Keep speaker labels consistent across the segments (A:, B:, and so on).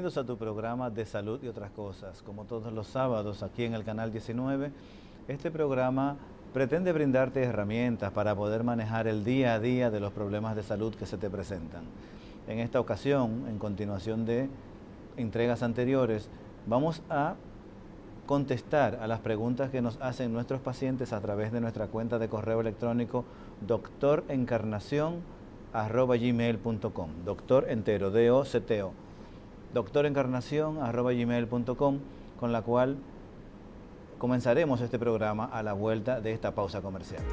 A: bienvenidos a tu programa de salud y otras cosas. Como todos los sábados aquí en el canal 19, este programa pretende brindarte herramientas para poder manejar el día a día de los problemas de salud que se te presentan. En esta ocasión, en continuación de entregas anteriores, vamos a contestar a las preguntas que nos hacen nuestros pacientes a través de nuestra cuenta de correo electrónico doctorencarnacion@gmail.com, doctor entero, D-O-C-T-O, doctorencarnacion@gmail.com, con la cual comenzaremos este programa a la vuelta de esta pausa comercial.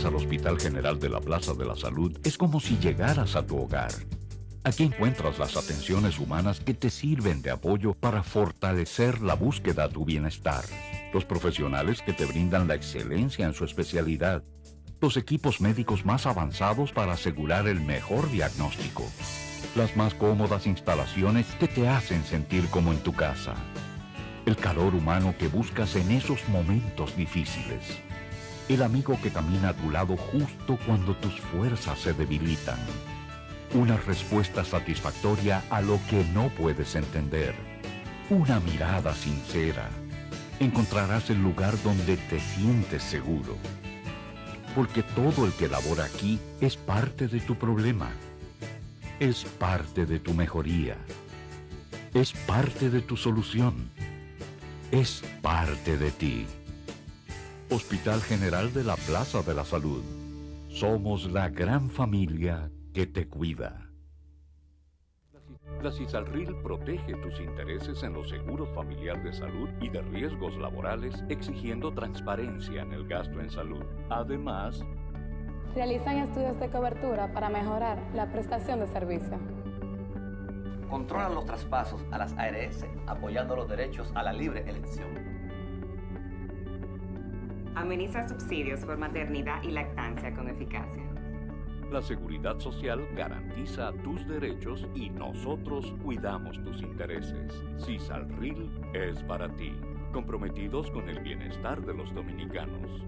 B: Al Hospital General de la Plaza de la Salud es como si llegaras a tu hogar. Aquí encuentras las atenciones humanas que te sirven de apoyo para fortalecer la búsqueda a tu bienestar. Los profesionales que te brindan la excelencia en su especialidad. Los equipos médicos más avanzados para asegurar el mejor diagnóstico. Las más cómodas instalaciones que te hacen sentir como en tu casa. El calor humano que buscas en esos momentos difíciles. El amigo que camina a tu lado justo cuando tus fuerzas se debilitan. Una respuesta satisfactoria a lo que no puedes entender. Una mirada sincera. Encontrarás el lugar donde te sientes seguro. Porque todo el que labora aquí es parte de tu problema. Es parte de tu mejoría. Es parte de tu solución. Es parte de ti. Hospital General de la Plaza de la Salud. Somos la gran familia que te cuida. La CISALRIL protege tus intereses en los seguros familiar de salud y de riesgos laborales, exigiendo transparencia en el gasto en salud. Además,
C: realizan estudios de cobertura para mejorar la prestación de servicio.
D: Controlan los traspasos a las ARS, apoyando los derechos a la libre elección.
E: Ameniza subsidios por maternidad y lactancia con eficacia.
B: la Seguridad Social garantiza tus derechos y nosotros cuidamos tus intereses. CISALRIL es para ti, comprometidos con el bienestar de los dominicanos.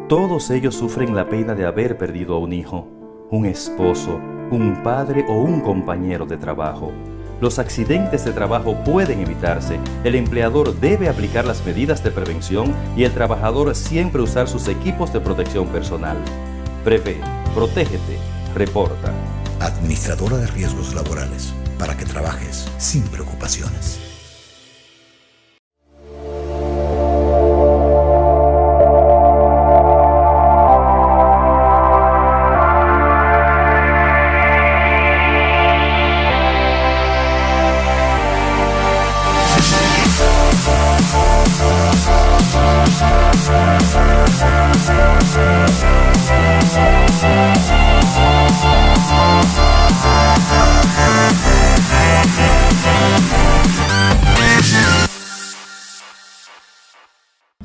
F: Todos ellos sufren la pena de haber perdido a un hijo, un esposo, un padre o un compañero de trabajo. Los accidentes de trabajo pueden evitarse. El empleador debe aplicar las medidas de prevención y el trabajador siempre usar sus equipos de protección personal. Prevé, protégete, reporta.
G: Administradora de Riesgos Laborales, para que trabajes sin preocupaciones.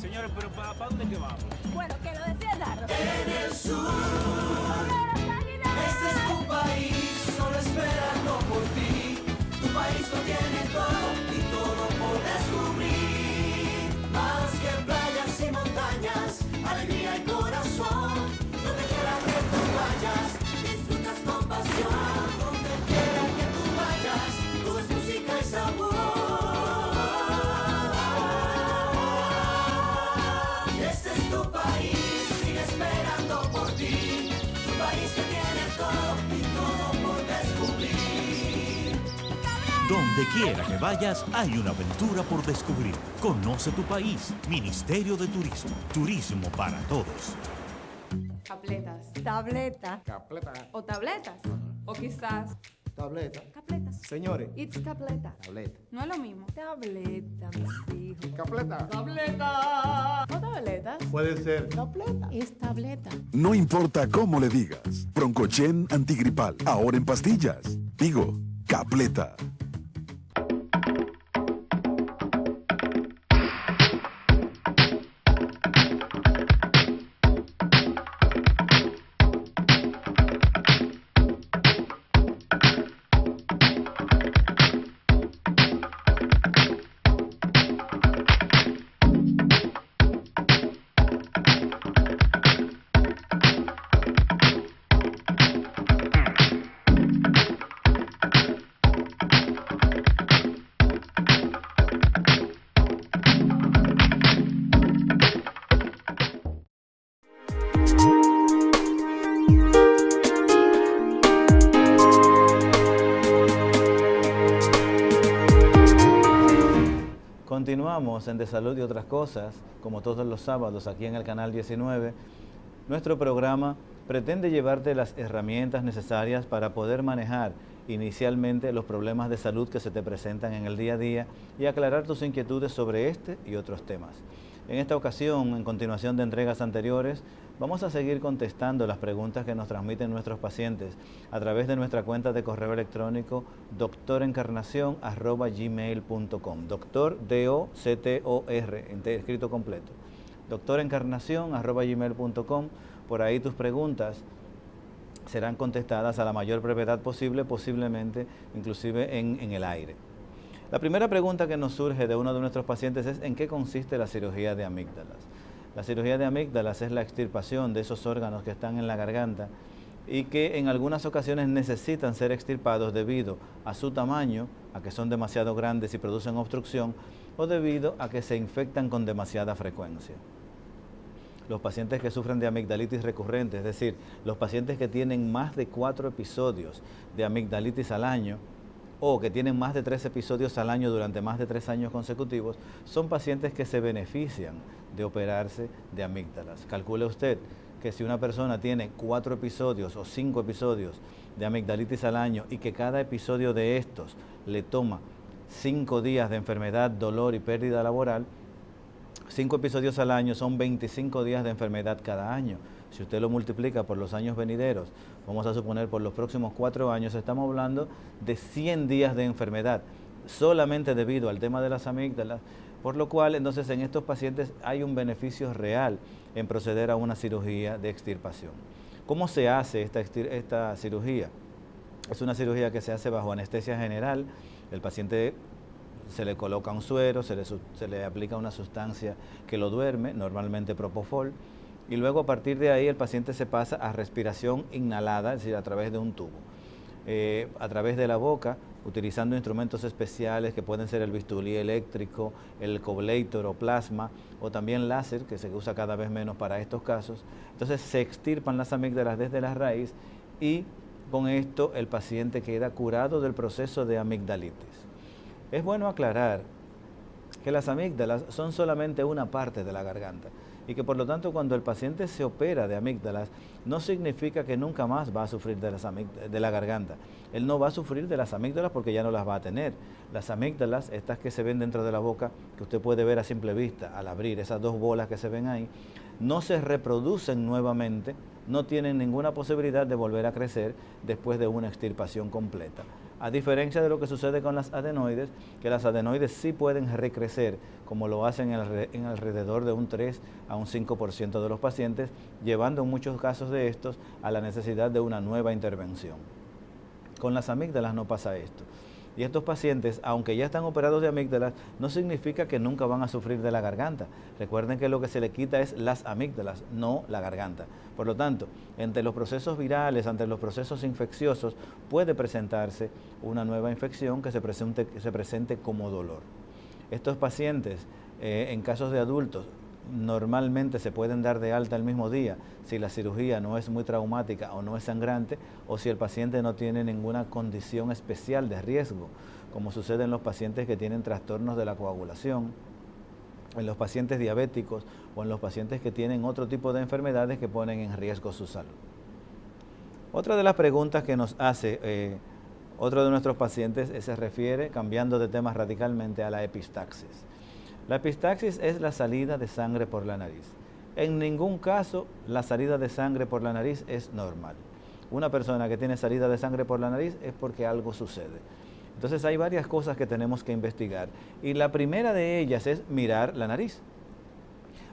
H: Señores, pero ¿para dónde que vamos?
I: Bueno, que lo defienda.
J: En el sur, este es tu país, solo espera no
I: Donde quiera que vayas, hay una aventura por descubrir. Conoce tu país. Ministerio de Turismo. Turismo para todos.
J: Capletas. Tableta. Capleta. O tabletas. O quizás...
K: Tableta.
J: Capletas.
K: Señores.
J: It's capleta.
K: Tableta.
J: No es lo mismo. Tableta, mis hijos.
K: Capleta.
J: Tableta. O tabletas.
K: Puede ser. Tableta.
J: Es tableta.
L: No importa cómo le digas. Broncochen antigripal. Ahora en pastillas. Digo, Capleta.
A: Continuamos en De Salud y otras cosas, como todos los sábados aquí en el canal 19. Nuestro programa pretende llevarte las herramientas necesarias para poder manejar inicialmente los problemas de salud que se te presentan en el día a día y aclarar tus inquietudes sobre este y otros temas. En esta ocasión, en continuación de entregas anteriores, vamos a seguir contestando las preguntas que nos transmiten nuestros pacientes a través de nuestra cuenta de correo electrónico doctorencarnacion@gmail.com. Doctor, D-O-C-T-O-R, escrito completo. doctorencarnacion@gmail.com. Por ahí tus preguntas serán contestadas a la mayor brevedad posible, posiblemente inclusive en el aire. La primera pregunta que nos surge de uno de nuestros pacientes es ¿en qué consiste la cirugía de amígdalas? La cirugía de amígdalas es la extirpación de esos órganos que están en la garganta y que en algunas ocasiones necesitan ser extirpados debido a su tamaño, a que son demasiado grandes y producen obstrucción, o debido a que se infectan con demasiada frecuencia. Los pacientes que sufren de amigdalitis recurrente, es decir, los pacientes que tienen más de 4 episodios de amigdalitis al año, o que tienen más de 3 episodios al año durante más de 3 años consecutivos, son pacientes que se benefician de operarse de amígdalas. Calcule usted que si una persona tiene 4 episodios o 5 episodios de amigdalitis al año y que cada episodio de estos le toma 5 días de enfermedad, dolor y pérdida laboral, 5 episodios al año son 25 días de enfermedad cada año. Si usted lo multiplica por los años venideros, vamos a suponer por los próximos 4 años, estamos hablando de 100 días de enfermedad, solamente debido al tema de las amígdalas, por lo cual entonces en estos pacientes hay un beneficio real en proceder a una cirugía de extirpación. ¿Cómo se hace esta cirugía? Es una cirugía que se hace bajo anestesia general. El paciente se le coloca un suero, se le aplica una sustancia que lo duerme, normalmente propofol, y luego a partir de ahí el paciente se pasa a respiración inhalada, es decir, a través de un tubo. A través de la boca, utilizando instrumentos especiales que pueden ser el bisturí eléctrico, el coblator o plasma, o también láser, que se usa cada vez menos para estos casos. Entonces se extirpan las amígdalas desde la raíz y con esto el paciente queda curado del proceso de amigdalitis. Es bueno aclarar que las amígdalas son solamente una parte de la garganta y que por lo tanto cuando el paciente se opera de amígdalas no significa que nunca más va a sufrir de la garganta. Él no va a sufrir de las amígdalas porque ya no las va a tener. Las amígdalas, estas que se ven dentro de la boca, que usted puede ver a simple vista al abrir esas 2 bolas que se ven ahí, no se reproducen nuevamente, no tienen ninguna posibilidad de volver a crecer después de una extirpación completa. A diferencia de lo que sucede con las adenoides, que las adenoides sí pueden recrecer, como lo hacen en alrededor de un 3 a un 5% de los pacientes, llevando en muchos casos de estos a la necesidad de una nueva intervención. Con las amígdalas no pasa esto. Y estos pacientes, aunque ya están operados de amígdalas, no significa que nunca van a sufrir de la garganta. Recuerden que lo que se le quita es las amígdalas, no la garganta. Por lo tanto, entre los procesos virales, entre los procesos infecciosos, puede presentarse una nueva infección que se presente como dolor. Estos pacientes, en casos de adultos, normalmente se pueden dar de alta el mismo día si la cirugía no es muy traumática o no es sangrante o si el paciente no tiene ninguna condición especial de riesgo. como sucede en los pacientes que tienen trastornos de la coagulación, en los pacientes diabéticos o en los pacientes que tienen otro tipo de enfermedades que ponen en riesgo su salud. Otra de las preguntas que nos hace otro de nuestros pacientes se refiere, cambiando de tema radicalmente, a la epistaxis. La epistaxis es la salida de sangre por la nariz. En ningún caso la salida de sangre por la nariz es normal. Una persona que tiene salida de sangre por la nariz es porque algo sucede. Entonces hay varias cosas que tenemos que investigar y la primera de ellas es mirar la nariz.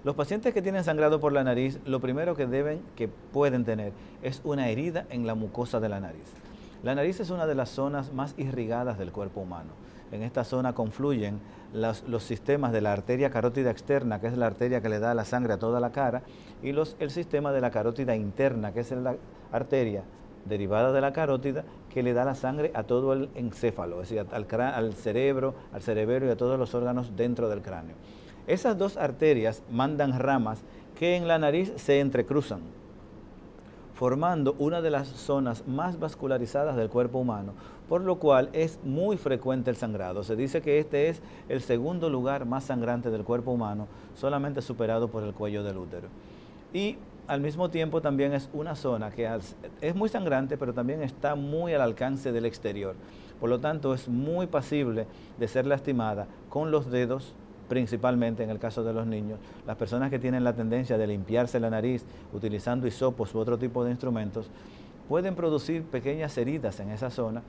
A: Los pacientes que tienen sangrado por la nariz, lo primero que pueden tener es una herida en la mucosa de la nariz. La nariz es una de las zonas más irrigadas del cuerpo humano. En esta zona confluyen los sistemas de la arteria carótida externa, que es la arteria que le da la sangre a toda la cara, y el sistema de la carótida interna, que es la arteria derivada de la carótida, que le da la sangre a todo el encéfalo, es decir, al cerebro, al cerebelo y a todos los órganos dentro del cráneo. Esas dos arterias mandan ramas que en la nariz se entrecruzan, formando una de las zonas más vascularizadas del cuerpo humano, por lo cual es muy frecuente el sangrado. Se dice que este es el segundo lugar más sangrante del cuerpo humano, solamente superado por el cuello del útero. Y al mismo tiempo también es una zona que es muy sangrante, pero también está muy al alcance del exterior. Por lo tanto, es muy pasible de ser lastimada con los dedos, principalmente en el caso de los niños. Las personas que tienen la tendencia de limpiarse la nariz utilizando hisopos u otro tipo de instrumentos, pueden producir pequeñas heridas en esa zona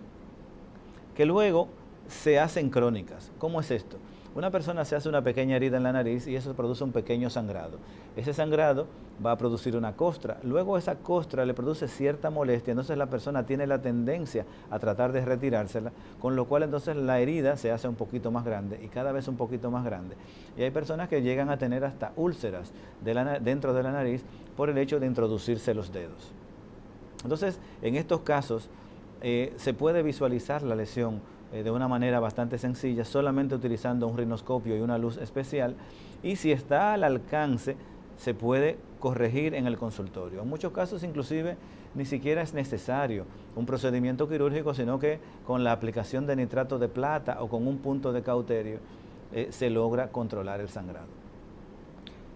A: que luego se hacen crónicas. ¿Cómo es esto? Una persona se hace una pequeña herida en la nariz y eso produce un pequeño sangrado. Ese sangrado va a producir una costra. Luego esa costra le produce cierta molestia, entonces la persona tiene la tendencia a tratar de retirársela, con lo cual entonces la herida se hace un poquito más grande y cada vez un poquito más grande. Y hay personas que llegan a tener hasta úlceras dentro de la nariz por el hecho de introducirse los dedos. Entonces, en estos casos se puede visualizar la lesión de una manera bastante sencilla, solamente utilizando un rinoscopio y una luz especial, y si está al alcance, se puede corregir en el consultorio. En muchos casos, inclusive, ni siquiera es necesario un procedimiento quirúrgico, sino que con la aplicación de nitrato de plata o con un punto de cauterio se logra controlar el sangrado.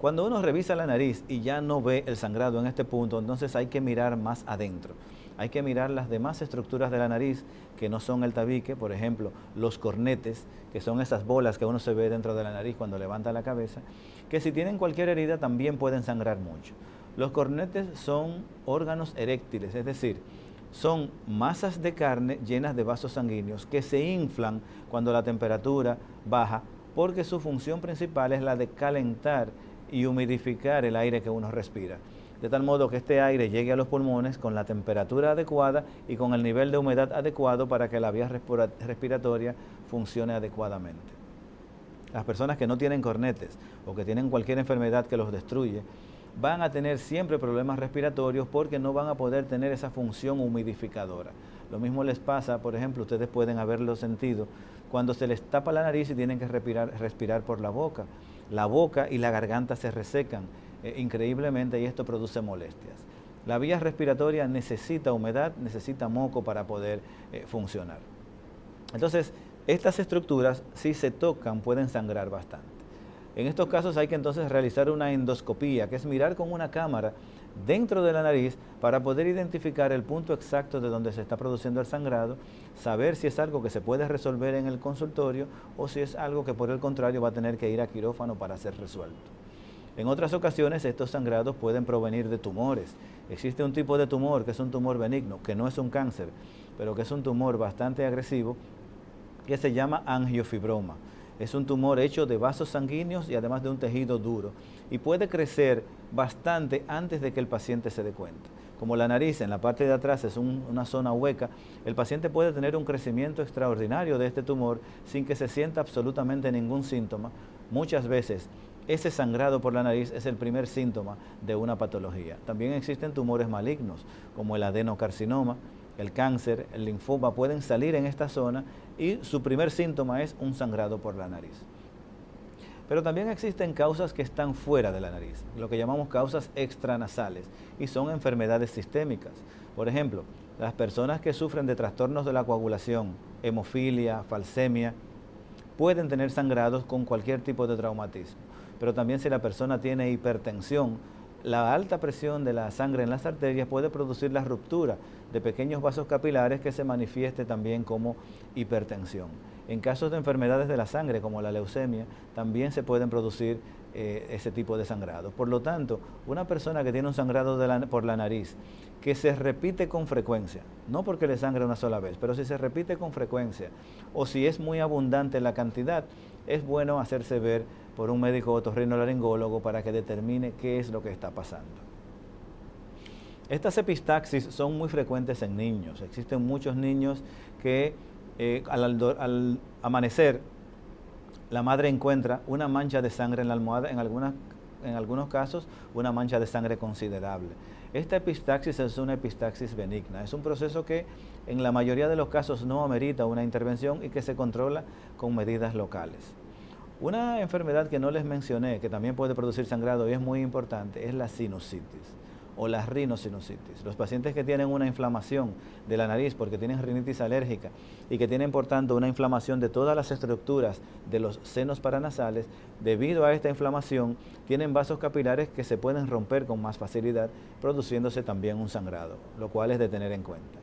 A: Cuando uno revisa la nariz y ya no ve el sangrado en este punto, entonces hay que mirar más adentro. Hay que mirar las demás estructuras de la nariz que no son el tabique, por ejemplo, los cornetes, que son esas bolas que uno se ve dentro de la nariz cuando levanta la cabeza, que si tienen cualquier herida también pueden sangrar mucho. Los cornetes son órganos eréctiles, es decir, son masas de carne llenas de vasos sanguíneos que se inflan cuando la temperatura baja, porque su función principal es la de calentar y humidificar el aire que uno respira, de tal modo que este aire llegue a los pulmones con la temperatura adecuada y con el nivel de humedad adecuado para que la vía respiratoria funcione adecuadamente. Las personas que no tienen cornetes o que tienen cualquier enfermedad que los destruye, van a tener siempre problemas respiratorios porque no van a poder tener esa función humidificadora. Lo mismo les pasa, por ejemplo, ustedes pueden haberlo sentido, cuando se les tapa la nariz y tienen que respirar por la boca. La boca y la garganta se resecan increíblemente y esto produce molestias. La vía respiratoria necesita humedad, necesita moco para poder funcionar. Entonces, estas estructuras, si se tocan, pueden sangrar bastante. En estos casos hay que entonces realizar una endoscopía, que es mirar con una cámara dentro de la nariz para poder identificar el punto exacto de donde se está produciendo el sangrado, saber si es algo que se puede resolver en el consultorio o si es algo que por el contrario va a tener que ir a quirófano para ser resuelto. En otras ocasiones estos sangrados pueden provenir de tumores. Existe un tipo de tumor que es un tumor benigno, que no es un cáncer, pero que es un tumor bastante agresivo, que se llama angiofibroma. Es un tumor hecho de vasos sanguíneos y además de un tejido duro y puede crecer bastante antes de que el paciente se dé cuenta. Como la nariz en la parte de atrás es una zona hueca, el paciente puede tener un crecimiento extraordinario de este tumor sin que se sienta absolutamente ningún síntoma. Muchas veces ese sangrado por la nariz es el primer síntoma de una patología. También existen tumores malignos como el adenocarcinoma, el cáncer, el linfoma pueden salir en esta zona y su primer síntoma es un sangrado por la nariz. Pero también existen causas que están fuera de la nariz, lo que llamamos causas extranasales, y son enfermedades sistémicas. Por ejemplo, Las personas que sufren de trastornos de la coagulación, hemofilia, falsemia, pueden tener sangrados con cualquier tipo de traumatismo. Pero también si la persona tiene hipertensión, la alta presión de la sangre en las arterias puede producir la ruptura de pequeños vasos capilares que se manifieste también como hipertensión. En casos de enfermedades de la sangre, como la leucemia, también se pueden producir ese tipo de sangrado. Por lo tanto, una persona que tiene un sangrado por la nariz, que se repite con frecuencia, no porque le sangre una sola vez, pero si se repite con frecuencia o si es muy abundante la cantidad, es bueno hacerse ver por un médico otorrinolaringólogo para que determine qué es lo que está pasando. Estas epistaxis son muy frecuentes en niños. Existen muchos niños que al amanecer la madre encuentra una mancha de sangre en la almohada, en algunos casos una mancha de sangre considerable. Esta epistaxis es una epistaxis benigna, es un proceso que en la mayoría de los casos no amerita una intervención y que se controla con medidas locales. Una enfermedad que no les mencioné, que también puede producir sangrado y es muy importante, es la sinusitis o la rinosinusitis. Los pacientes que tienen una inflamación de la nariz porque tienen rinitis alérgica y que tienen por tanto una inflamación de todas las estructuras de los senos paranasales, debido a esta inflamación tienen vasos capilares que se pueden romper con más facilidad, produciéndose también un sangrado, lo cual es de tener en cuenta.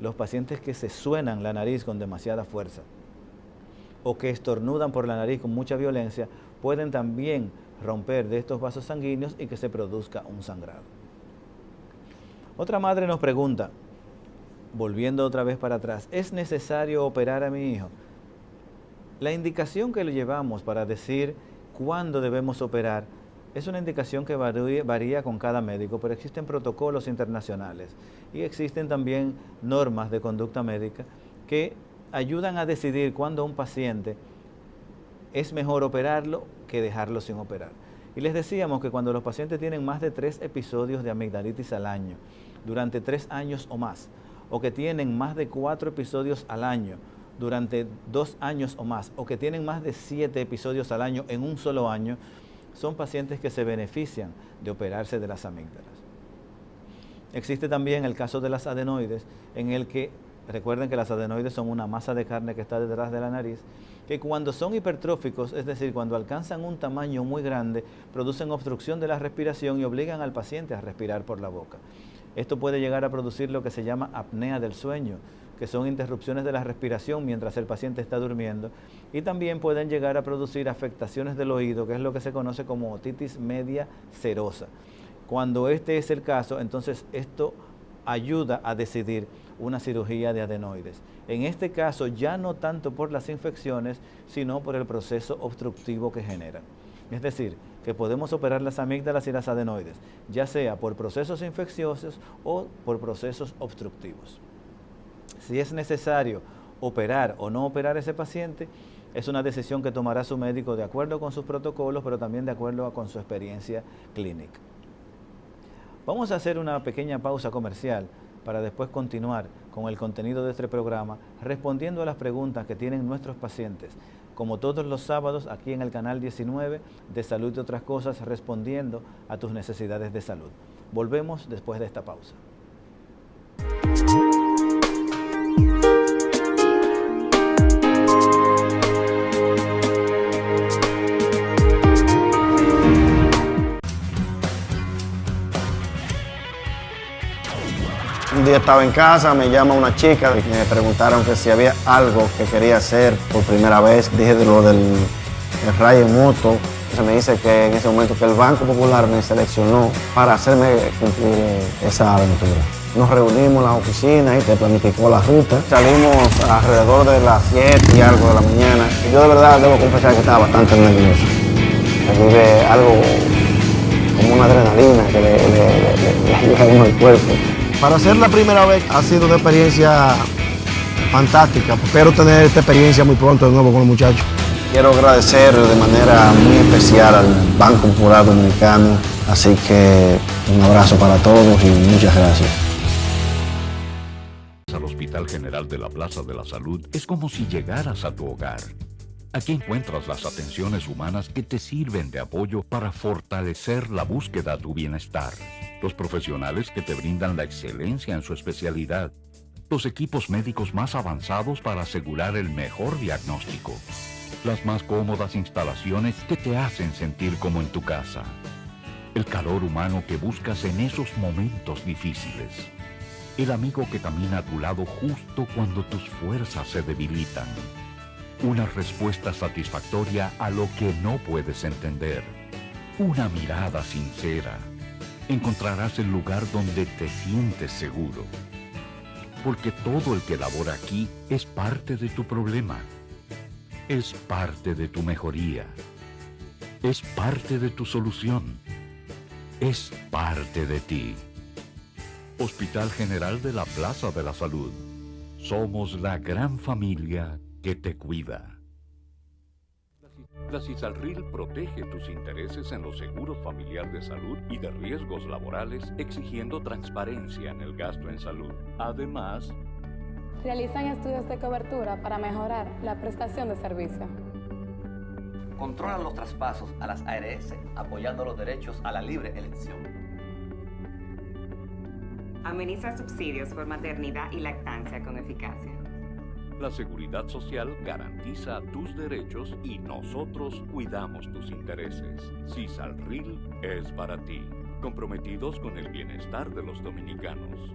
A: Los pacientes que se suenan la nariz con demasiada fuerza o que estornudan por la nariz con mucha violencia pueden también romper de estos vasos sanguíneos y que se produzca un sangrado. Otra madre nos pregunta, volviendo otra vez para atrás, ¿es necesario operar a mi hijo? La indicación que le llevamos para decir cuándo debemos operar es una indicación que varía con cada médico, pero existen protocolos internacionales y existen también normas de conducta médica que ayudan a decidir cuándo un paciente es mejor operarlo que dejarlo sin operar. Y les decíamos que cuando los pacientes tienen más de 3 episodios de amigdalitis al año, durante 3 años o más, o que tienen más de 4 episodios al año, durante 2 años o más, o que tienen más de 7 episodios al año en un solo año, son pacientes que se benefician de operarse de las amígdalas. Existe también el caso de las adenoides, en el que, recuerden que las adenoides son una masa de carne que está detrás de la nariz, que cuando son hipertróficos, es decir, cuando alcanzan un tamaño muy grande, producen obstrucción de la respiración y obligan al paciente a respirar por la boca. Esto puede llegar a producir lo que se llama apnea del sueño, que son interrupciones de la respiración mientras el paciente está durmiendo, y también pueden llegar a producir afectaciones del oído, que es lo que se conoce como otitis media serosa. Cuando este es el caso, entonces esto ayuda a decidir una cirugía de adenoides. En este caso ya no tanto por las infecciones, sino por el proceso obstructivo que generan. Es decir, que podemos operar las amígdalas y las adenoides, ya sea por procesos infecciosos o por procesos obstructivos. Si es necesario operar o no operar a ese paciente, es una decisión que tomará su médico de acuerdo con sus protocolos, pero también de acuerdo con su experiencia clínica. Vamos a hacer una pequeña pausa comercial para después continuar con el contenido de este programa, respondiendo a las preguntas que tienen nuestros pacientes, como todos los sábados aquí en el canal 19 de Salud y Otras Cosas, respondiendo a tus necesidades de salud. Volvemos después de esta pausa.
M: Un día estaba en casa, me llama una chica, me preguntaron que si había algo que quería hacer por primera vez. Dije de lo del rayo moto. Se me dice que en ese momento que el Banco Popular me seleccionó para hacerme cumplir esa aventura. Nos reunimos en la oficina y te planificó la ruta. Salimos alrededor de las 7 y algo de la mañana. Y yo de verdad debo confesar que estaba bastante nervioso. Me vive algo como una adrenalina que le llega a uno al cuerpo. Para ser la primera vez ha sido una experiencia fantástica. Espero tener esta experiencia muy pronto de nuevo con los muchachos. Quiero agradecer de manera muy especial al Banco Popular Dominicano. Así que un abrazo para todos y muchas gracias.
B: Al Hospital General de la Plaza de la Salud es como si llegaras a tu hogar. Aquí encuentras las atenciones humanas que te sirven de apoyo para fortalecer la búsqueda de tu bienestar. Los profesionales que te brindan la excelencia en su especialidad los equipos médicos más avanzados para asegurar el mejor diagnóstico, las más cómodas instalaciones que te hacen sentir como en tu casa, el calor humano que buscas en esos momentos difíciles, el amigo que camina a tu lado justo cuando tus fuerzas se debilitan, una respuesta satisfactoria a lo que no puedes entender, una mirada sincera. Encontrarás el lugar donde te sientes seguro. Porque todo el que labora aquí es parte de tu problema. Es parte de tu mejoría. Es parte de tu solución. Es parte de ti. Hospital General de la Plaza de la Salud. Somos la gran familia que te cuida. La CISALRIL protege tus intereses en los seguros familiar de salud y de riesgos laborales, exigiendo transparencia en el gasto en salud. Además,
C: realizan estudios de cobertura para mejorar la prestación de servicio.
D: Controlan los traspasos a las ARS, apoyando los derechos a la libre elección.
E: Ameniza subsidios por maternidad y lactancia con eficacia.
B: la Seguridad Social garantiza tus derechos y nosotros cuidamos tus intereses. CISALRIL es para ti, comprometidos con el bienestar de los dominicanos.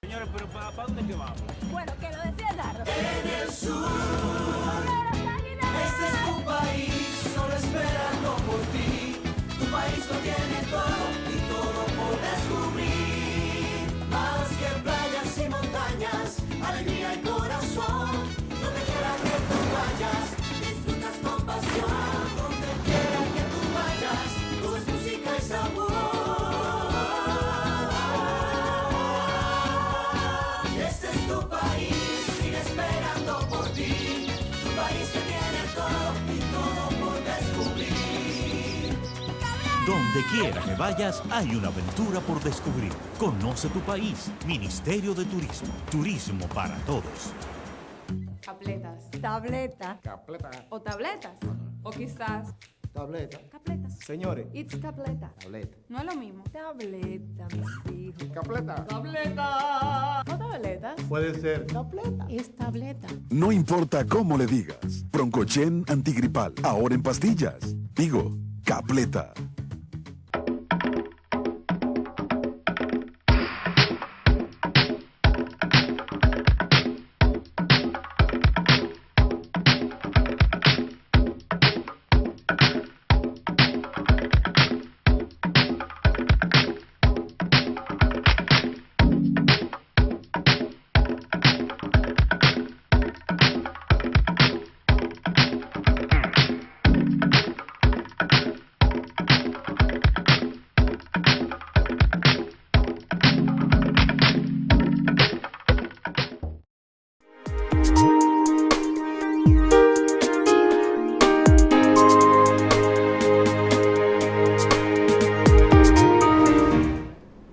H: Señores, pero ¿para dónde que vamos?
J: Bueno, que lo defienda.
N: En el sur, este es tu país, solo esperando por ti. Tu país lo tiene todo y todo por descubrir. Más que playas y montañas, alegría y corazón. Donde quiera que tú vayas, disfrutas con pasión. Donde quiera que tú vayas, todo es música y sabor. Este es tu país, sigue esperando por ti. Tu país que tiene todo y todo por descubrir.
I: Donde quiera que vayas, hay una aventura por descubrir. Conoce tu país. Ministerio de Turismo. Turismo para todos.
J: Capletas. Tableta.
K: Capleta.
J: O tabletas. O quizás.
K: Tableta.
J: Capletas.
K: Señores.
J: It's capleta.
K: Tableta.
J: No es lo mismo. Tableta, mis hijos.
K: Capleta.
J: Tableta. O tabletas.
K: Puede ser. Tableta.
J: Es tableta.
L: No importa cómo le digas. Broncochen antigripal. Ahora en pastillas. Digo, Capleta.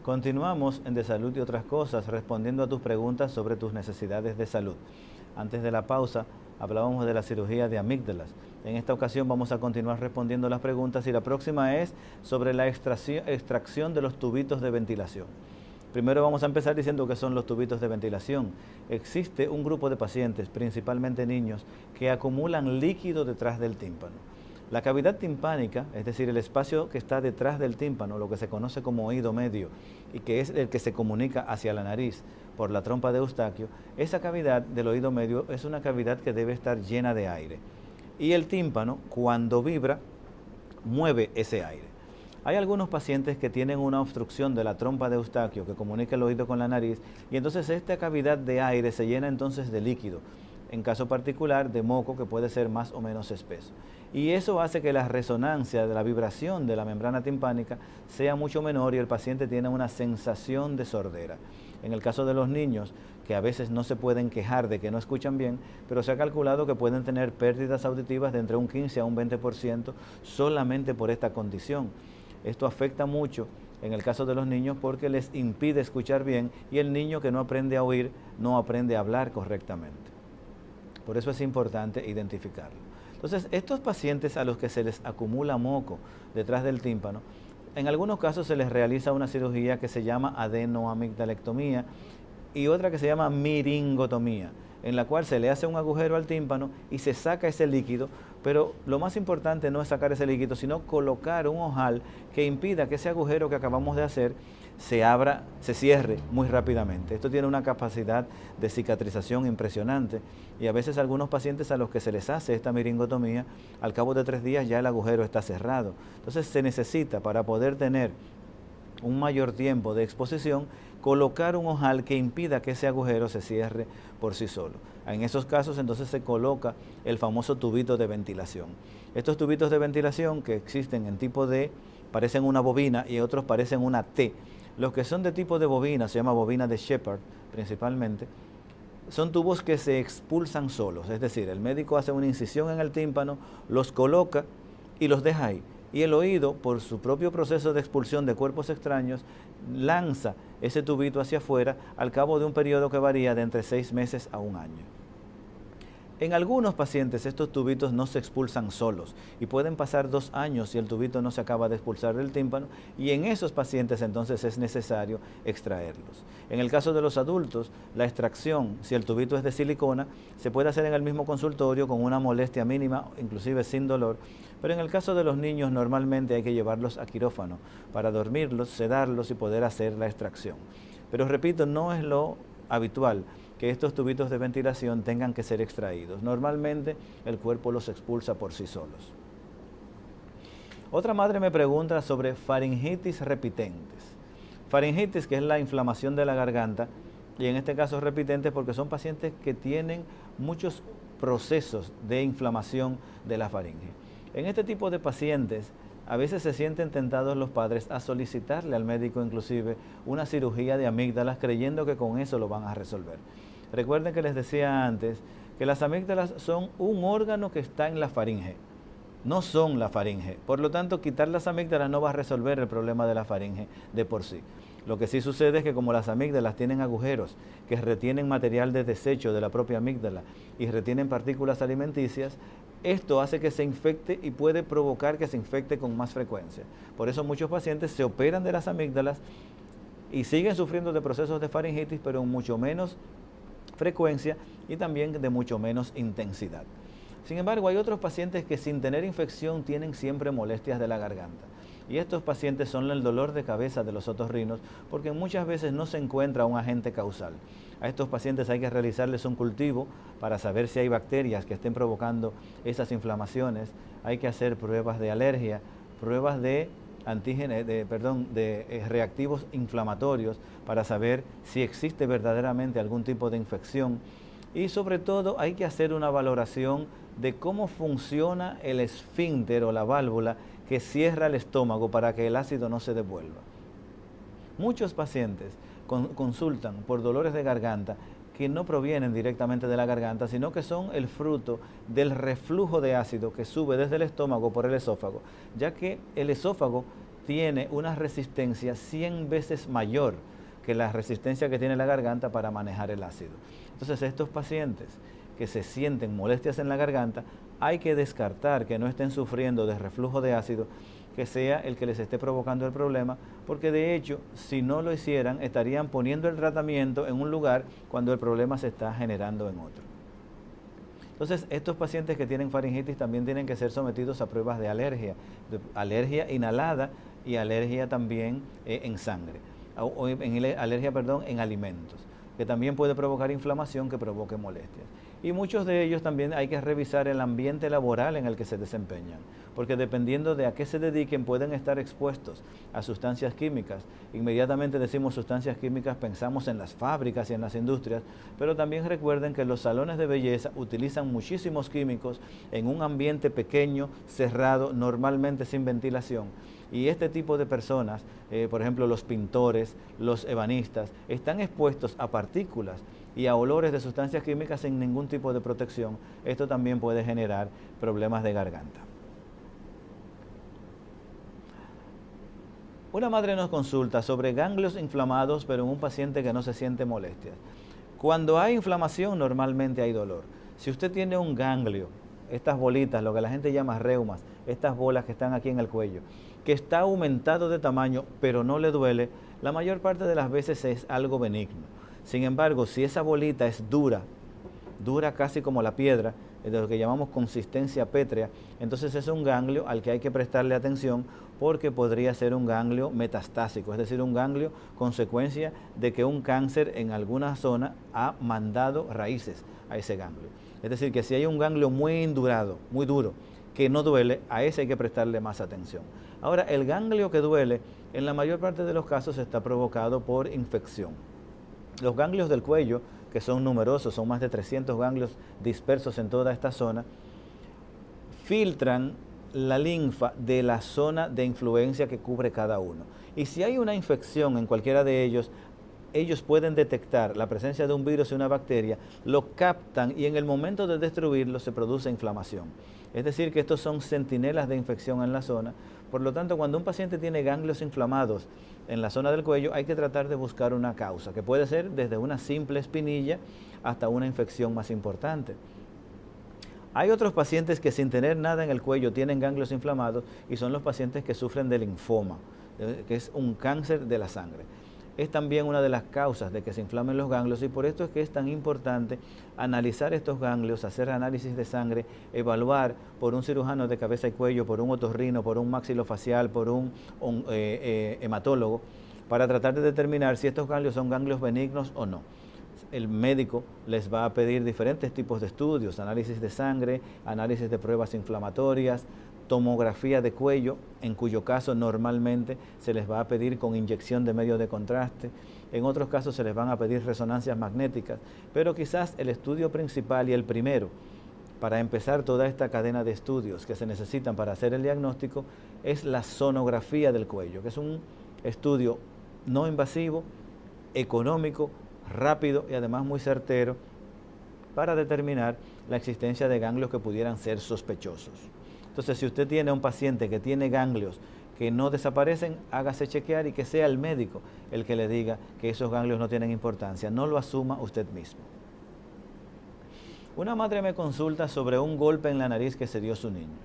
A: Continuamos en De Salud y otras cosas, respondiendo a tus preguntas sobre tus necesidades de salud. Antes de la pausa, hablábamos de la cirugía de amígdalas. En esta ocasión vamos a continuar respondiendo las preguntas y la próxima es sobre la extracción de los tubitos de ventilación. Primero vamos a empezar diciendo qué son los tubitos de ventilación. Existe un grupo de pacientes, principalmente niños, que acumulan líquido detrás del tímpano. La cavidad timpánica, es decir, el espacio que está detrás del tímpano, lo que se conoce como oído medio, y que es el que se comunica hacia la nariz por la trompa de Eustaquio, esa cavidad del oído medio es una cavidad que debe estar llena de aire. Y el tímpano, cuando vibra, mueve ese aire. Hay algunos pacientes que tienen una obstrucción de la trompa de Eustaquio que comunica el oído con la nariz, y entonces esta cavidad de aire se llena entonces de líquido, en caso particular de moco, que puede ser más o menos espeso. Y eso hace que la resonancia de la vibración de la membrana timpánica sea mucho menor y el paciente tiene una sensación de sordera. En el caso de los niños, que a veces no se pueden quejar de que no escuchan bien, pero se ha calculado que pueden tener pérdidas auditivas de entre un 15 a un 20% solamente por esta condición. Esto afecta mucho en el caso de los niños porque les impide escuchar bien, y el niño que no aprende a oír no aprende a hablar correctamente. Por eso es importante identificarlo. Entonces, estos pacientes a los que se les acumula moco detrás del tímpano, en algunos casos se les realiza una cirugía que se llama adenoamigdalectomía y otra que se llama miringotomía, en la cual se le hace un agujero al tímpano y se saca ese líquido, pero lo más importante no es sacar ese líquido, sino colocar un ojal que impida que ese agujero que acabamos de hacer se cierre muy rápidamente. Esto tiene una capacidad de cicatrización impresionante, y a veces algunos pacientes a los que se les hace esta miringotomía, al cabo de 3 días ya el agujero está cerrado. Entonces se necesita, para poder tener un mayor tiempo de exposición, colocar un ojal que impida que ese agujero se cierre por sí solo. En esos casos entonces se coloca el famoso tubito de ventilación. Estos tubitos de ventilación, que existen en tipo D, parecen una bobina y otros parecen una T. Los que son de tipo de bobina, se llama bobina de Shepard principalmente, son tubos que se expulsan solos, es decir, el médico hace una incisión en el tímpano, los coloca y los deja ahí. Y el oído, por su propio proceso de expulsión de cuerpos extraños, lanza ese tubito hacia afuera al cabo de un periodo que varía de entre 6 meses a 1 año. En algunos pacientes estos tubitos no se expulsan solos y pueden pasar 2 años si el tubito no se acaba de expulsar del tímpano, y en esos pacientes entonces es necesario extraerlos. En el caso de los adultos, la extracción, si el tubito es de silicona, se puede hacer en el mismo consultorio con una molestia mínima, inclusive sin dolor, pero en el caso de los niños normalmente hay que llevarlos a quirófano para dormirlos, sedarlos y poder hacer la extracción. Pero repito, no es lo habitual que estos tubitos de ventilación tengan que ser extraídos. Normalmente el cuerpo los expulsa por sí solos. Otra madre me pregunta sobre faringitis repitentes. Faringitis, que es la inflamación de la garganta, y en este caso repitentes porque son pacientes que tienen muchos procesos de inflamación de la faringe. En este tipo de pacientes, a veces se sienten tentados los padres a solicitarle al médico inclusive una cirugía de amígdalas, creyendo que con eso lo van a resolver. Recuerden que les decía antes que las amígdalas son un órgano que está en la faringe, no son la faringe. Por lo tanto, quitar las amígdalas no va a resolver el problema de la faringe de por sí. Lo que sí sucede es que como las amígdalas tienen agujeros que retienen material de desecho de la propia amígdala y retienen partículas alimenticias, esto hace que se infecte y puede provocar que se infecte con más frecuencia. Por eso muchos pacientes se operan de las amígdalas y siguen sufriendo de procesos de faringitis, pero en mucho menos frecuencia y también de mucho menos intensidad. Sin embargo, hay otros pacientes que sin tener infección tienen siempre molestias de la garganta. Y estos pacientes son el dolor de cabeza de los otorrinos porque muchas veces no se encuentra un agente causal. A estos pacientes hay que realizarles un cultivo para saber si hay bacterias que estén provocando esas inflamaciones. Hay que hacer pruebas de alergia, pruebas de reactivos inflamatorios para saber si existe verdaderamente algún tipo de infección. Y sobre todo hay que hacer una valoración de cómo funciona el esfínter o la válvula que cierra el estómago para que el ácido no se devuelva. Muchos pacientes consultan por dolores de garganta que no provienen directamente de la garganta, sino que son el fruto del reflujo de ácido que sube desde el estómago por el esófago, ya que el esófago tiene una resistencia 100 veces mayor que la resistencia que tiene la garganta para manejar el ácido. Entonces, estos pacientes que se sienten molestias en la garganta, hay que descartar que no estén sufriendo de reflujo de ácido, que sea el que les esté provocando el problema, porque de hecho, si no lo hicieran, estarían poniendo el tratamiento en un lugar cuando el problema se está generando en otro. Entonces, estos pacientes que tienen faringitis también tienen que ser sometidos a pruebas de alergia inhalada y alergia también en sangre, en alimentos, que también puede provocar inflamación que provoque molestias. Y muchos de ellos también hay que revisar el ambiente laboral en el que se desempeñan, porque dependiendo de a qué se dediquen pueden estar expuestos a sustancias químicas. Inmediatamente decimos sustancias químicas, pensamos en las fábricas y en las industrias, pero también recuerden que los salones de belleza utilizan muchísimos químicos en un ambiente pequeño, cerrado, normalmente sin ventilación. Y este tipo de personas, por ejemplo los pintores, los ebanistas, están expuestos a partículas y a olores de sustancias químicas sin ningún tipo de protección. Esto también puede generar problemas de garganta. Una madre nos consulta sobre ganglios inflamados, pero en un paciente que no se siente molestias. Cuando hay inflamación, normalmente hay dolor. Si usted tiene un ganglio, estas bolitas, lo que la gente llama reumas, estas bolas que están aquí en el cuello, que está aumentado de tamaño, pero no le duele, la mayor parte de las veces es algo benigno. Sin embargo, si esa bolita es dura casi como la piedra, de lo que llamamos consistencia pétrea, entonces es un ganglio al que hay que prestarle atención porque podría ser un ganglio metastásico, es decir, un ganglio consecuencia de que un cáncer en alguna zona ha mandado raíces a ese ganglio. Es decir, que si hay un ganglio muy indurado, muy duro, que no duele, a ese hay que prestarle más atención. Ahora, el ganglio que duele, en la mayor parte de los casos está provocado por infección. Los ganglios del cuello, que son numerosos, son más de 300 ganglios dispersos en toda esta zona, filtran la linfa de la zona de influencia que cubre cada uno. Y si hay una infección en cualquiera de ellos, ellos pueden detectar la presencia de un virus y una bacteria, lo captan y en el momento de destruirlo se produce inflamación. Es decir, que estos son centinelas de infección en la zona. Por lo tanto, cuando un paciente tiene ganglios inflamados en la zona del cuello, hay que tratar de buscar una causa, que puede ser desde una simple espinilla hasta una infección más importante. Hay otros pacientes que sin tener nada en el cuello tienen ganglios inflamados y son los pacientes que sufren de linfoma, que es un cáncer de la sangre. Es también una de las causas de que se inflamen los ganglios y por esto es que es tan importante analizar estos ganglios, hacer análisis de sangre, evaluar por un cirujano de cabeza y cuello, por un otorrino, por un maxilofacial, por un hematólogo, para tratar de determinar si estos ganglios son ganglios benignos o no. El médico les va a pedir diferentes tipos de estudios, análisis de sangre, análisis de pruebas inflamatorias, tomografía de cuello, en cuyo caso normalmente se les va a pedir con inyección de medio de contraste, en otros casos se les van a pedir resonancias magnéticas, pero quizás el estudio principal y el primero para empezar toda esta cadena de estudios que se necesitan para hacer el diagnóstico es la sonografía del cuello, que es un estudio no invasivo, económico, rápido y además muy certero para determinar la existencia de ganglios que pudieran ser sospechosos. Entonces, si usted tiene un paciente que tiene ganglios que no desaparecen, hágase chequear y que sea el médico el que le diga que esos ganglios no tienen importancia. No lo asuma usted mismo. Una madre me consulta sobre un golpe en la nariz que se dio su niño.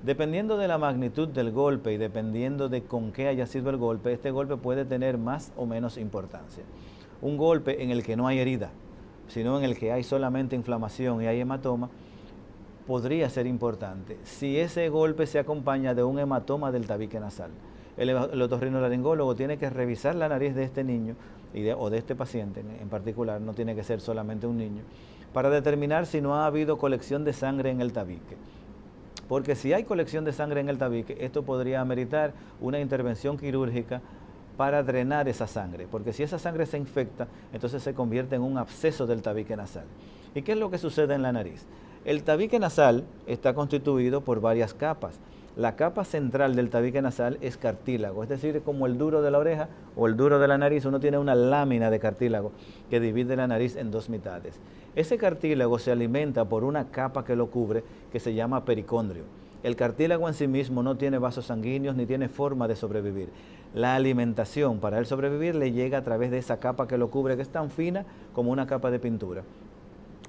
A: Dependiendo de la magnitud del golpe y dependiendo de con qué haya sido el golpe, este golpe puede tener más o menos importancia. Un golpe en el que no hay herida, sino en el que hay solamente inflamación y hay hematoma, podría ser importante si ese golpe se acompaña de un hematoma del tabique nasal. El otorrinolaringólogo tiene que revisar la nariz de este niño o de este paciente en particular, no tiene que ser solamente un niño, para determinar si no ha habido colección de sangre en el tabique. Porque si hay colección de sangre en el tabique, esto podría ameritar una intervención quirúrgica para drenar esa sangre, porque si esa sangre se infecta, entonces se convierte en un absceso del tabique nasal. ¿Y qué es lo que sucede en la nariz? El tabique nasal está constituido por varias capas. La capa central del tabique nasal es cartílago, es decir, como el duro de la oreja o el duro de la nariz, uno tiene una lámina de cartílago que divide la nariz en dos mitades. Ese cartílago se alimenta por una capa que lo cubre que se llama pericondrio. El cartílago en sí mismo no tiene vasos sanguíneos ni tiene forma de sobrevivir. La alimentación para él sobrevivir le llega a través de esa capa que lo cubre, que es tan fina como una capa de pintura.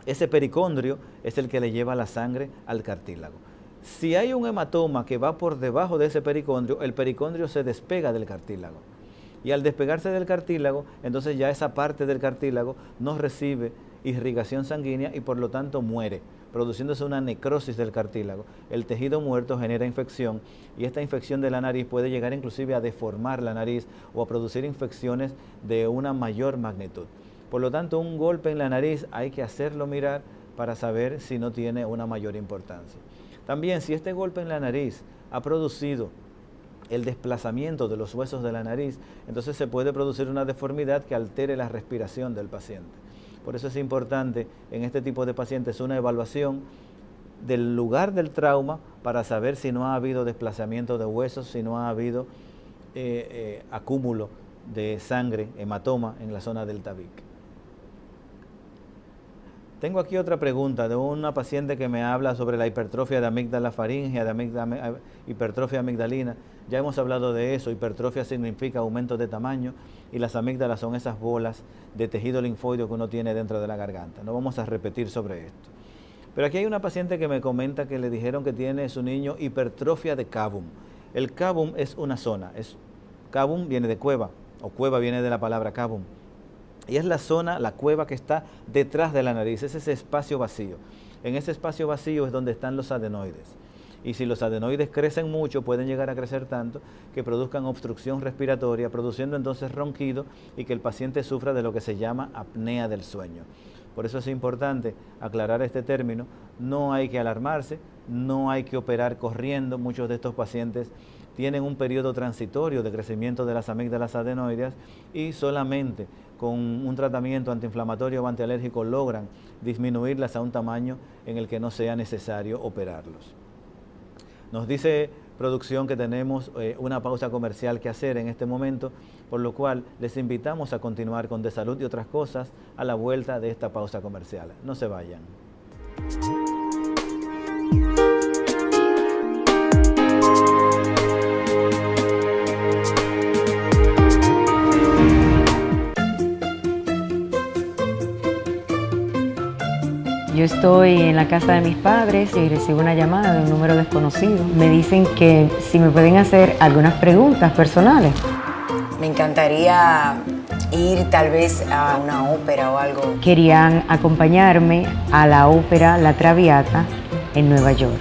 A: Ese pericondrio es el que le lleva la sangre al cartílago. Si hay un hematoma que va por debajo de ese pericondrio, el pericondrio se despega del cartílago. Y al despegarse del cartílago, entonces ya esa parte del cartílago no recibe irrigación sanguínea y por lo tanto muere. produciéndose una necrosis del cartílago. El tejido muerto genera infección y esta infección de la nariz puede llegar inclusive a deformar la nariz o a producir infecciones de una mayor magnitud. Por lo tanto, un golpe en la nariz hay que hacerlo mirar para saber si no tiene una mayor importancia. También, si este golpe en la nariz ha producido el desplazamiento de los huesos de la nariz, entonces se puede producir una deformidad que altere la respiración del paciente. Por eso es importante en este tipo de pacientes una evaluación del lugar del trauma para saber si no ha habido desplazamiento de huesos, si no ha habido acúmulo de sangre, hematoma en la zona del tabique. Tengo aquí otra pregunta de una paciente que me habla sobre la hipertrofia de amígdala faríngea, de hipertrofia amigdalina. Ya hemos hablado de eso. Hipertrofia significa aumento de tamaño y las amígdalas son esas bolas de tejido linfoideo que uno tiene dentro de la garganta. No vamos a repetir sobre esto. Pero aquí hay una paciente que me comenta que le dijeron que tiene su niño hipertrofia de cavum. El cavum es una zona. Cavum viene de cueva, o cueva viene de la palabra cavum. Y es la zona, la cueva que está detrás de la nariz, es ese espacio vacío. En ese espacio vacío es donde están los adenoides. Y si los adenoides crecen mucho, pueden llegar a crecer tanto que produzcan obstrucción respiratoria, produciendo entonces ronquido y que el paciente sufra de lo que se llama apnea del sueño. Por eso es importante aclarar este término. No hay que alarmarse, no hay que operar corriendo. Muchos de estos pacientes tienen un periodo transitorio de crecimiento de las amígdalas adenoides y solamente con un tratamiento antiinflamatorio o antialérgico logran disminuirlas a un tamaño en el que no sea necesario operarlos. Nos dice producción que tenemos una pausa comercial que hacer en este momento, por lo cual les invitamos a continuar con De Salud y otras cosas a la vuelta de esta pausa comercial. No se vayan.
O: Yo estoy en la casa de mis padres y recibo una llamada de un número desconocido. Me dicen que si me pueden hacer algunas preguntas personales.
P: Me encantaría ir tal vez a una ópera o algo.
O: Querían acompañarme a la ópera La Traviata en Nueva York.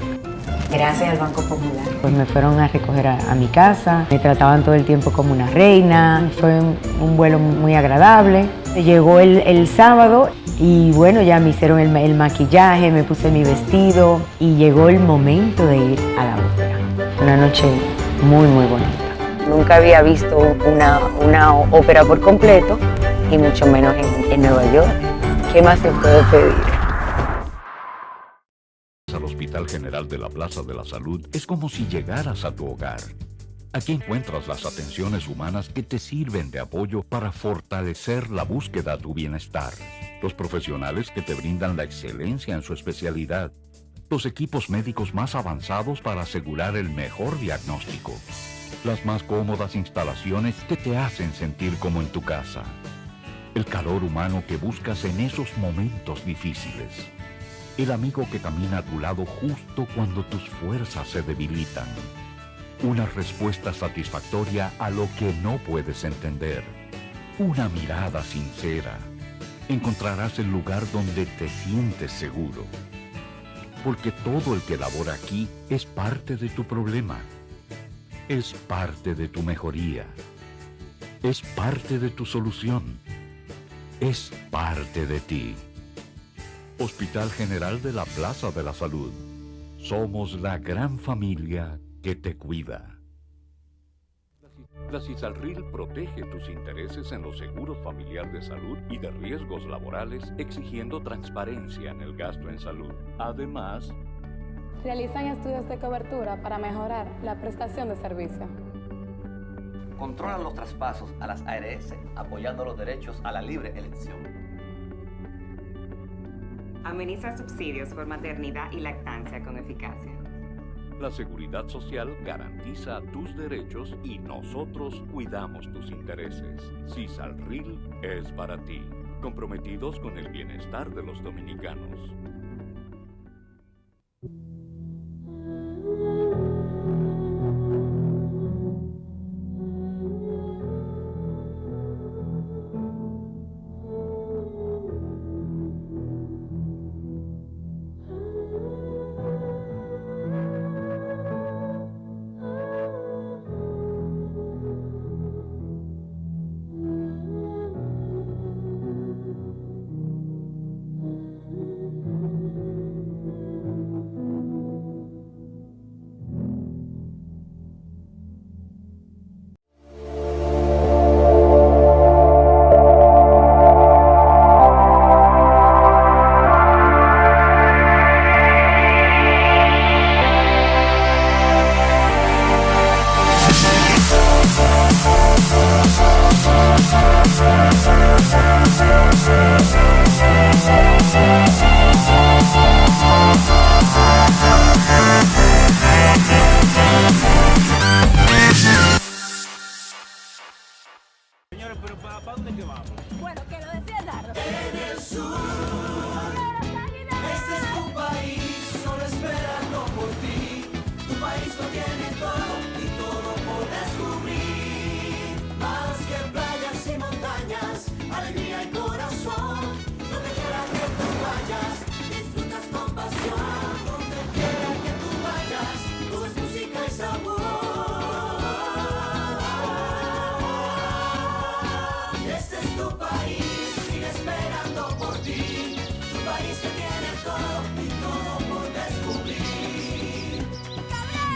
P: Gracias al Banco Popular.
O: Pues me fueron a recoger a mi casa, me trataban todo el tiempo como una reina, fue un vuelo muy agradable. Llegó el sábado y bueno, ya me hicieron el maquillaje, me puse mi vestido y llegó el momento de ir a la ópera. Una noche muy, muy bonita.
P: Nunca había visto una ópera por completo y mucho menos en Nueva York. ¿Qué más se puede pedir?
B: Al Hospital General de la Plaza de la Salud es como si llegaras a tu hogar. Aquí encuentras las atenciones humanas que te sirven de apoyo para fortalecer la búsqueda a tu bienestar. Los profesionales que te brindan la excelencia en su especialidad. Los equipos médicos más avanzados para asegurar el mejor diagnóstico. Las más cómodas instalaciones que te hacen sentir como en tu casa. El calor humano que buscas en esos momentos difíciles. El amigo que camina a tu lado justo cuando tus fuerzas se debilitan. Una respuesta satisfactoria a lo que no puedes entender. Una mirada sincera. Encontrarás el lugar donde te sientes seguro. Porque todo el que labora aquí es parte de tu problema. Es parte de tu mejoría. Es parte de tu solución. Es parte de ti. Hospital General de la Plaza de la Salud. Somos la gran familia que te cuida. La CISALRIL protege tus intereses en los seguros familiar de salud y de riesgos laborales, exigiendo transparencia en el gasto en salud. Además,
C: realizan estudios de cobertura para mejorar la prestación de servicio.
D: Controlan los traspasos a las ARS, apoyando los derechos a la libre elección.
E: Ameniza subsidios por maternidad y lactancia con eficacia.
B: la Seguridad Social garantiza tus derechos y nosotros cuidamos tus intereses. CISALRIL es para ti, comprometidos con el bienestar de los dominicanos.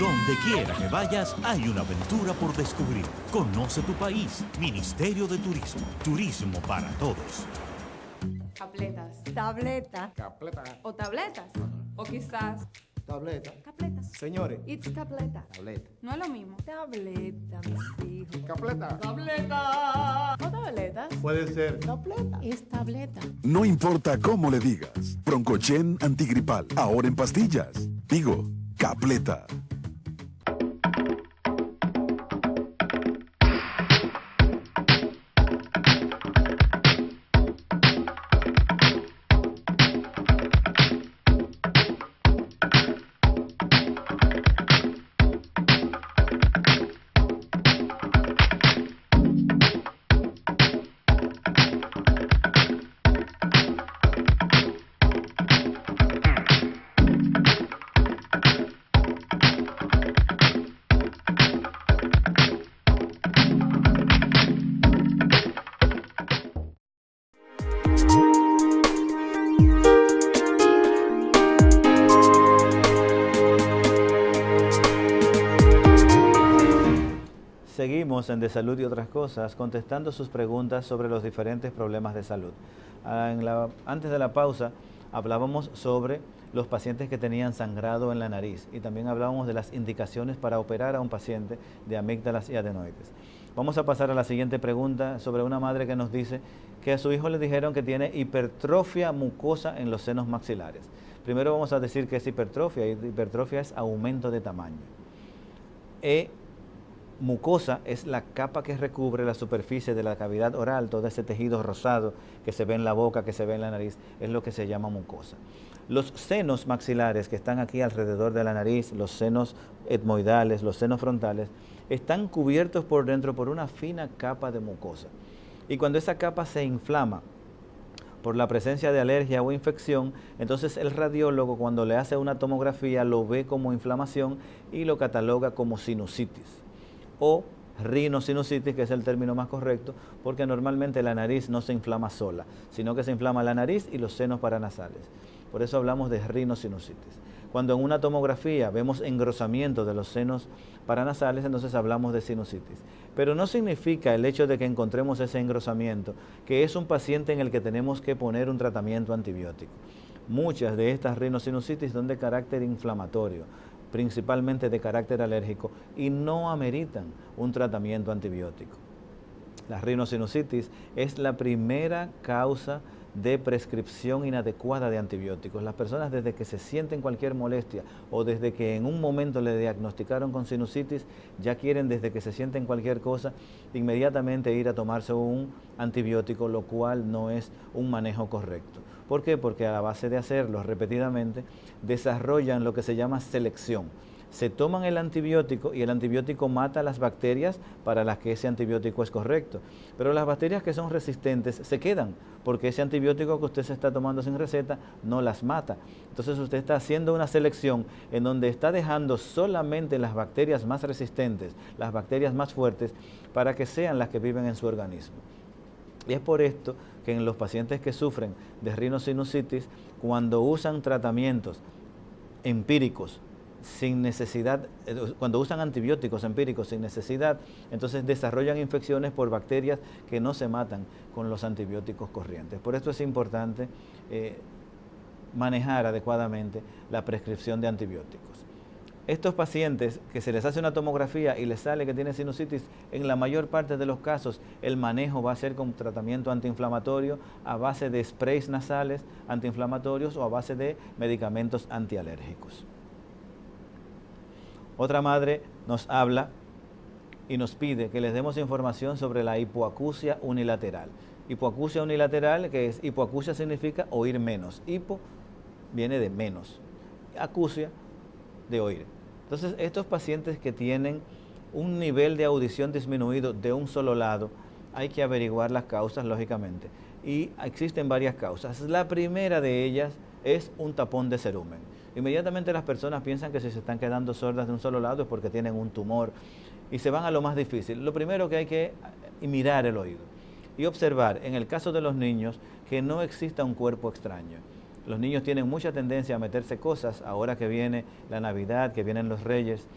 I: Donde quiera que vayas, hay una aventura por descubrir. Conoce tu país. Ministerio de Turismo. Turismo para todos.
J: Capletas. Tableta.
K: Capleta.
J: O tabletas. O quizás.
K: Tableta.
J: Capletas.
K: Señores.
J: It's capleta.
K: Tableta.
J: No es lo mismo. Tableta, mis hijos.
K: Capleta.
J: Tableta. O tabletas.
K: Puede ser. Tableta.
J: Es tableta.
L: No importa cómo le digas. Broncochen antigripal. Ahora en pastillas. Digo, Capleta.
A: Seguimos en De Salud y otras cosas, contestando sus preguntas sobre los diferentes problemas de salud. Antes de la pausa, hablábamos sobre los pacientes que tenían sangrado en la nariz y también hablábamos de las indicaciones para operar a un paciente de amígdalas y adenoides. Vamos a pasar a la siguiente pregunta sobre una madre que nos dice que a su hijo le dijeron que tiene hipertrofia mucosa en los senos maxilares. Primero vamos a decir que es hipertrofia, y hipertrofia es aumento de tamaño. Mucosa es la capa que recubre la superficie de la cavidad oral, todo ese tejido rosado que se ve en la boca, que se ve en la nariz, es lo que se llama mucosa. Los senos maxilares que están aquí alrededor de la nariz, los senos etmoidales, los senos frontales, están cubiertos por dentro por una fina capa de mucosa. Y cuando esa capa se inflama por la presencia de alergia o infección, entonces el radiólogo cuando le hace una tomografía lo ve como inflamación y lo cataloga como sinusitis o rinosinusitis, que es el término más correcto, porque normalmente la nariz no se inflama sola, sino que se inflama la nariz y los senos paranasales. Por eso hablamos de rinosinusitis. Cuando en una tomografía vemos engrosamiento de los senos paranasales, entonces hablamos de sinusitis. Pero no significa el hecho de que encontremos ese engrosamiento que es un paciente en el que tenemos que poner un tratamiento antibiótico. Muchas de estas rinosinusitis son de carácter inflamatorio, principalmente de carácter alérgico, y no ameritan un tratamiento antibiótico. La rinosinusitis es la primera causa de prescripción inadecuada de antibióticos. Las personas desde que se sienten cualquier molestia o desde que en un momento le diagnosticaron con sinusitis, ya quieren desde que se sienten cualquier cosa, inmediatamente ir a tomarse un antibiótico, lo cual no es un manejo correcto. ¿Por qué? Porque a la base de hacerlo repetidamente, desarrollan lo que se llama selección. Se toman el antibiótico y el antibiótico mata las bacterias para las que ese antibiótico es correcto. Pero las bacterias que son resistentes se quedan porque ese antibiótico que usted se está tomando sin receta no las mata. Entonces usted está haciendo una selección en donde está dejando solamente las bacterias más resistentes, las bacterias más fuertes, para que sean las que viven en su organismo. Y es por esto que en los pacientes que sufren de rinosinusitis, cuando usan tratamientos empíricos, sin necesidad, cuando usan antibióticos empíricos sin necesidad, entonces desarrollan infecciones por bacterias que no se matan con los antibióticos corrientes. Por esto es importante manejar adecuadamente la prescripción de antibióticos. Estos pacientes que se les hace una tomografía y les sale que tienen sinusitis, en la mayor parte de los casos el manejo va a ser con tratamiento antiinflamatorio a base de sprays nasales antiinflamatorios o a base de medicamentos antialérgicos. Otra madre nos habla y nos pide que les demos información sobre la hipoacusia unilateral. Hipoacusia unilateral, que es hipoacusia significa oír menos. Hipo viene de menos. Acusia de oír. Entonces, estos pacientes que tienen un nivel de audición disminuido de un solo lado, hay que averiguar las causas, lógicamente. Y existen varias causas. La primera de ellas es un tapón de cerumen. Inmediatamente las personas piensan que si se están quedando sordas de un solo lado es porque tienen un tumor y se van a lo más difícil. Lo primero que hay que mirar el oído y observar, en el caso de los niños, que no exista un cuerpo extraño. Los niños tienen mucha tendencia a meterse cosas, ahora que viene la Navidad, que vienen los Reyes,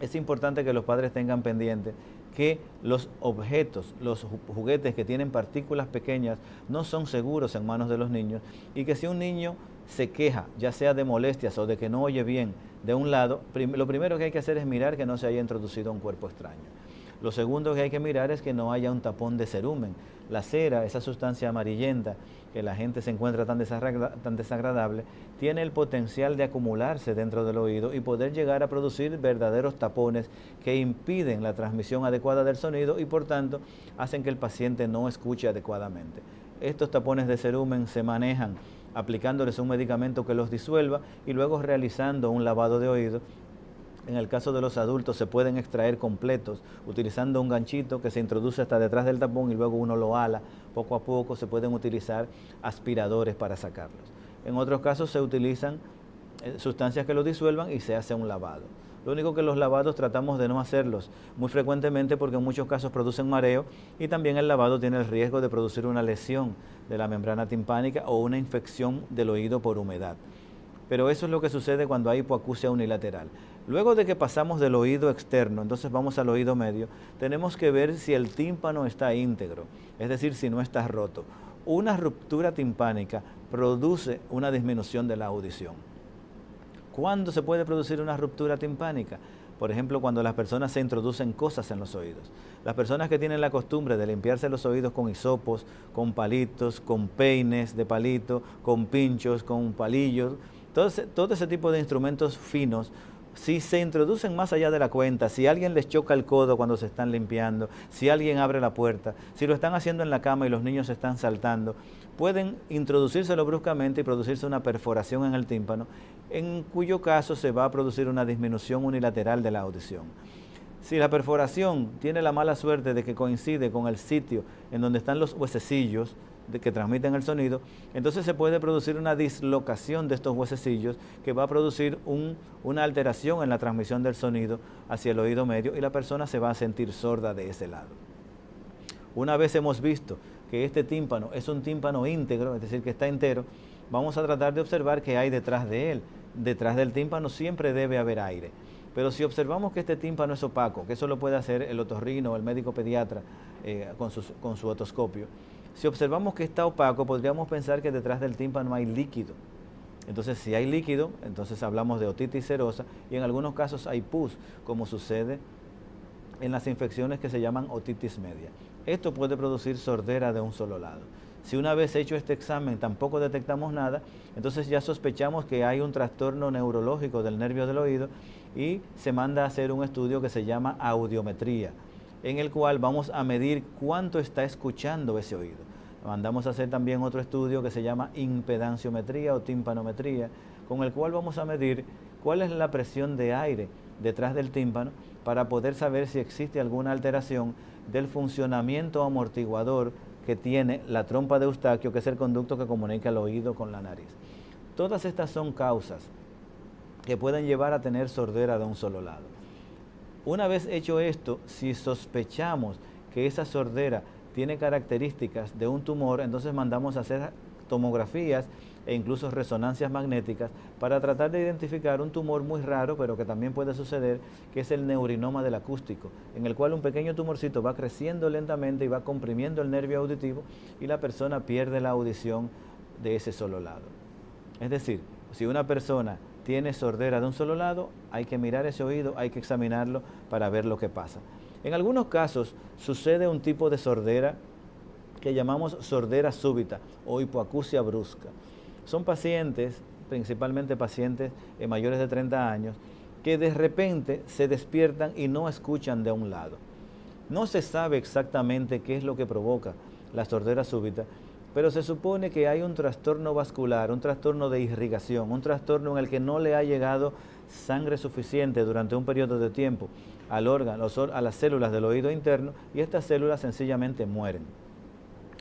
A: es importante que los padres tengan pendiente que los objetos, los juguetes que tienen partículas pequeñas no son seguros en manos de los niños, y que si un niño se queja, ya sea de molestias o de que no oye bien de un lado, lo primero que hay que hacer es mirar que no se haya introducido un cuerpo extraño. Lo segundo que hay que mirar es que no haya un tapón de cerumen. La cera, esa sustancia amarillenta que la gente se encuentra tan desagradable, tiene el potencial de acumularse dentro del oído y poder llegar a producir verdaderos tapones que impiden la transmisión adecuada del sonido y por tanto hacen que el paciente no escuche adecuadamente. Estos tapones de cerumen se manejan aplicándoles un medicamento que los disuelva y luego realizando un lavado de oído. En el caso de los adultos se pueden extraer completos utilizando un ganchito que se introduce hasta detrás del tapón y luego uno lo ala. Poco a poco se pueden utilizar aspiradores para sacarlos. En otros casos se utilizan sustancias que los disuelvan y se hace un lavado. Lo único que los lavados tratamos de no hacerlos muy frecuentemente porque en muchos casos producen mareo y también el lavado tiene el riesgo de producir una lesión de la membrana timpánica o una infección del oído por humedad. Pero eso es lo que sucede cuando hay hipoacusia unilateral. Luego de que pasamos del oído externo, entonces vamos al oído medio, tenemos que ver si el tímpano está íntegro, es decir, si no está roto. Una ruptura timpánica produce una disminución de la audición. ¿Cuándo se puede producir una ruptura timpánica? Por ejemplo, cuando las personas se introducen cosas en los oídos. Las personas que tienen la costumbre de limpiarse los oídos con hisopos, con palitos, con peines de palito, con pinchos, con palillos, todo ese tipo de instrumentos finos, si se introducen más allá de la cuenta, si alguien les choca el codo cuando se están limpiando, si alguien abre la puerta, si lo están haciendo en la cama y los niños están saltando, pueden introducírselo bruscamente y producirse una perforación en el tímpano, en cuyo caso se va a producir una disminución unilateral de la audición. Si la perforación tiene la mala suerte de que coincide con el sitio en donde están los huesecillos que transmiten el sonido, entonces se puede producir una dislocación de estos huesecillos que va a producir una alteración en la transmisión del sonido hacia el oído medio y la persona se va a sentir sorda de ese lado. Una vez hemos visto que este tímpano es un tímpano íntegro, es decir, que está entero, vamos a tratar de observar qué hay detrás de él. Detrás del tímpano siempre debe haber aire. Pero si observamos que este tímpano es opaco, que eso lo puede hacer el otorrino o el médico pediatra con su otoscopio, si observamos que está opaco, podríamos pensar que detrás del tímpano hay líquido. Entonces, si hay líquido, entonces hablamos de otitis serosa y en algunos casos hay pus, como sucede en las infecciones que se llaman otitis media. Esto puede producir sordera de un solo lado. Si una vez hecho este examen tampoco detectamos nada, entonces ya sospechamos que hay un trastorno neurológico del nervio del oído y se manda a hacer un estudio que se llama audiometría, en el cual vamos a medir cuánto está escuchando ese oído. Mandamos a hacer también otro estudio que se llama impedanciometría o timpanometría, con el cual vamos a medir cuál es la presión de aire detrás del tímpano para poder saber si existe alguna alteración del funcionamiento amortiguador que tiene la trompa de Eustaquio, que es el conducto que comunica el oído con la nariz. Todas estas son causas que pueden llevar a tener sordera de un solo lado. Una vez hecho esto, si sospechamos que esa sordera tiene características de un tumor, entonces mandamos a hacer tomografías e incluso resonancias magnéticas para tratar de identificar un tumor muy raro, pero que también puede suceder, que es el neurinoma del acústico, en el cual un pequeño tumorcito va creciendo lentamente y va comprimiendo el nervio auditivo y la persona pierde la audición de ese solo lado. Es decir, si una persona tiene sordera de un solo lado, hay que mirar ese oído, hay que examinarlo para ver lo que pasa. En algunos casos sucede un tipo de sordera que llamamos sordera súbita o hipoacusia brusca. Son pacientes, principalmente pacientes mayores de 30 años, que de repente se despiertan y no escuchan de un lado. No se sabe exactamente qué es lo que provoca la sordera súbita, pero se supone que hay un trastorno vascular, un trastorno de irrigación, un trastorno en el que no le ha llegado sangre suficiente durante un periodo de tiempo al órgano, a las células del oído interno, y estas células sencillamente mueren.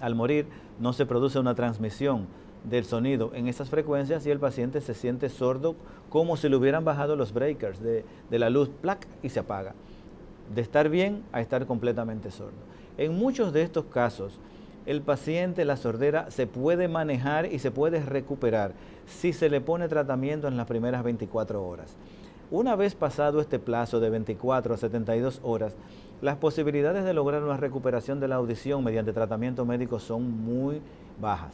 A: Al morir no se produce una transmisión del sonido en esas frecuencias y el paciente se siente sordo como si le hubieran bajado los breakers de la luz, ¡plac!, y se apaga. De estar bien a estar completamente sordo. En muchos de estos casos, el paciente, la sordera, se puede manejar y se puede recuperar si se le pone tratamiento en las primeras 24 horas. Una vez pasado este plazo de 24 a 72 horas, las posibilidades de lograr una recuperación de la audición mediante tratamiento médico son muy bajas.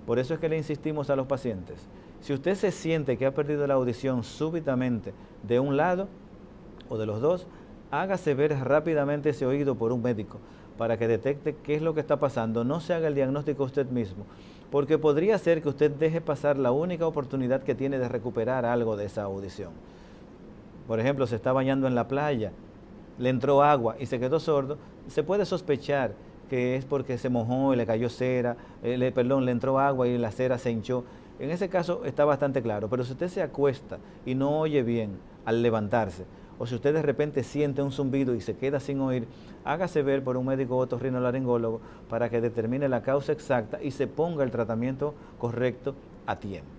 A: Por eso es que le insistimos a los pacientes, si usted se siente que ha perdido la audición súbitamente de un lado o de los dos, hágase ver rápidamente ese oído por un médico para que detecte qué es lo que está pasando. No se haga el diagnóstico usted mismo, porque podría ser que usted deje pasar la única oportunidad que tiene de recuperar algo de esa audición. Por ejemplo, se está bañando en la playa, le entró agua y se quedó sordo, se puede sospechar que es porque se mojó y le cayó cera, le entró agua y la cera se hinchó. En ese caso está bastante claro, pero si usted se acuesta y no oye bien al levantarse, o si usted de repente siente un zumbido y se queda sin oír, hágase ver por un médico otorrinolaringólogo para que determine la causa exacta y se ponga el tratamiento correcto a tiempo.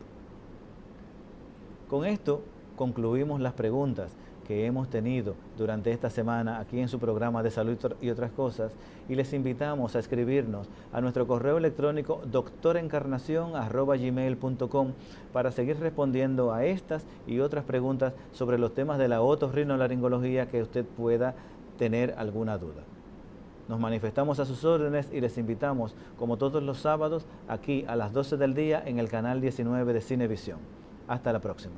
A: Con esto concluimos las preguntas que hemos tenido durante esta semana aquí en su programa de salud y otras cosas, y les invitamos a escribirnos a nuestro correo electrónico doctorencarnacion@gmail.com para seguir respondiendo a estas y otras preguntas sobre los temas de la otorrinolaringología que usted pueda tener alguna duda. Nos manifestamos a sus órdenes y les invitamos, como todos los sábados, aquí a las 12 del día en el canal 19 de Cinevisión. Hasta la próxima.